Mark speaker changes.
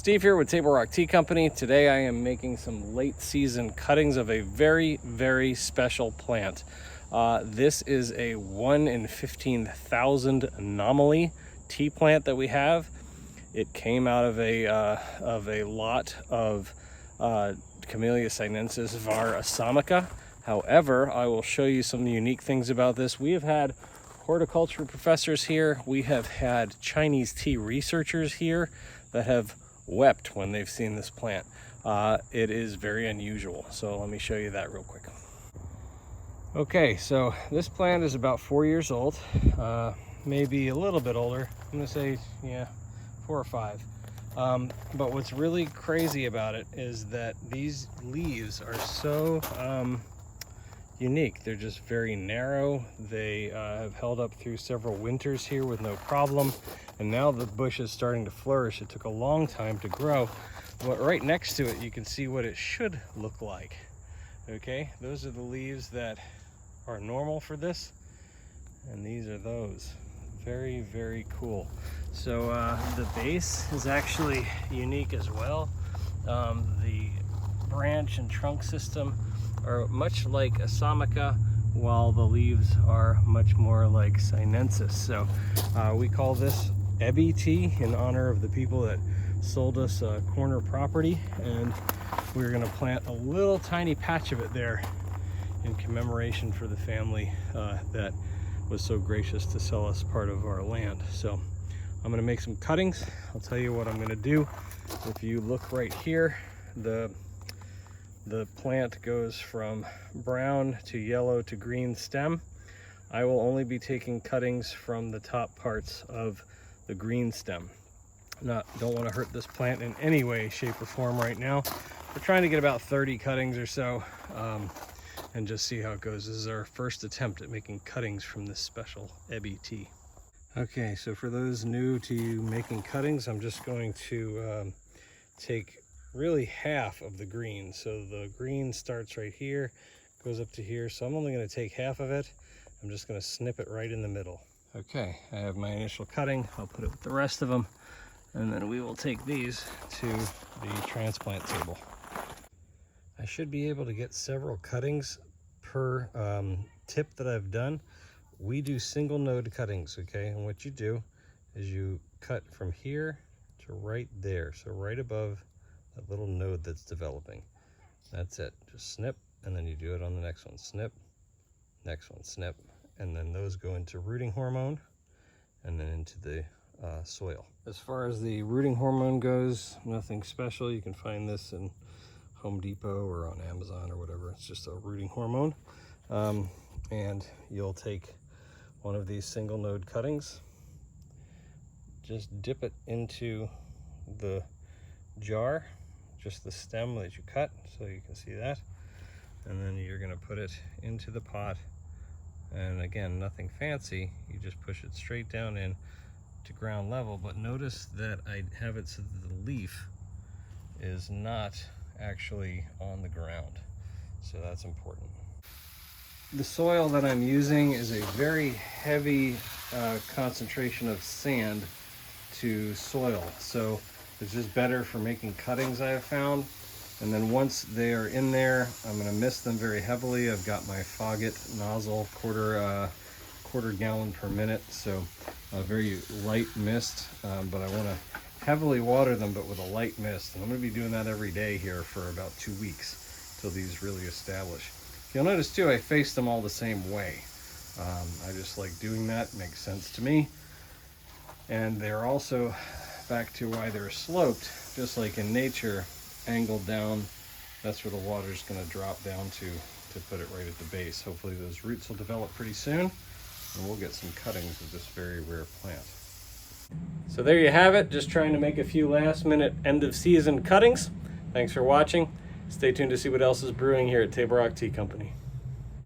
Speaker 1: Steve here with Table Rock Tea Company. Today I am making some late season cuttings of a very, very special plant. This is a 1 in 15,000 anomaly tea plant that we have. It came out of a lot of Camellia sinensis var. Assamica. However, I will show you some unique things about this. We have had horticulture professors here. We have had Chinese tea researchers here that have wept when they've seen this plant. It is very unusual. So let me show you that real quick. Okay, so this plant is about 4 years old, maybe a little bit older. I'm gonna say, yeah, 4 or 5. But what's really crazy about it is that these leaves are so unique. They're just very narrow. They have held up through several winters here with no problem. And now the bush is starting to flourish. It took a long time to grow. But right next to it, you can see what it should look like. Okay, those are the leaves that are normal for this. And these are those. Very, very cool. So the base is actually unique as well. The branch and trunk system are much like Assamica, while the leaves are much more like sinensis. So we call this Ebbie Tea in honor of the people that sold us a corner property, and we're going to plant a little tiny patch of it there in commemoration for the family that was so gracious to sell us part of our land. So I'm going to make some cuttings. I'll tell you what I'm going to do. If you look right here, the plant goes from brown to yellow to green stem. I will only be taking cuttings from the top parts of the green stem. Don't want to hurt this plant in any way, shape, or form right now. We're trying to get about 30 cuttings or so and just see how it goes. This is our first attempt at making cuttings from this special Ebbie tea. Okay, so for those new to making cuttings, I'm just going to take really half of the green. So the green starts right here, goes up to here. So I'm only going to take half of it. I'm just going to snip it right in the middle. Okay, I have my initial cutting. I'll put it with the rest of them, and then we will take these to the transplant table. I should be able to get several cuttings per tip that I've done. We do single node cuttings, okay? And what you do is you cut from here to right there. So right above that little node that's developing. That's it. Just snip, and then you do it on the next one. Snip, next one, snip. And then those go into rooting hormone and then into the soil. As far as the rooting hormone goes, nothing special. You can find this in Home Depot or on Amazon or whatever. It's just a rooting hormone. And you'll take one of these single node cuttings, just dip it into the jar, just the stem that you cut, so you can see that. And then you're going to put it into the pot. And again, nothing fancy. You just push it straight down in to ground level. But notice that I have it so that the leaf is not actually on the ground. So that's important. The soil that I'm using is a very heavy concentration of sand to soil. So it's just better for making cuttings, I have found. And then once they are in there, I'm going to mist them very heavily. I've got my Fogget nozzle, quarter gallon per minute, so a very light mist. But I want to heavily water them, but with a light mist. And I'm going to be doing that every day here for about 2 weeks till these really establish. You'll notice too, I face them all the same way. I just like doing that. It makes sense to me. And they're also, back to why they're sloped, just like in nature, angled down. That's where the water's going to drop down to put it right at the base. Hopefully those roots will develop pretty soon, and we'll get some cuttings of this very rare plant. So there you have it, just trying to make a few last minute end of season cuttings. Thanks for watching. Stay tuned to see what else is brewing here at Table Rock Tea Company.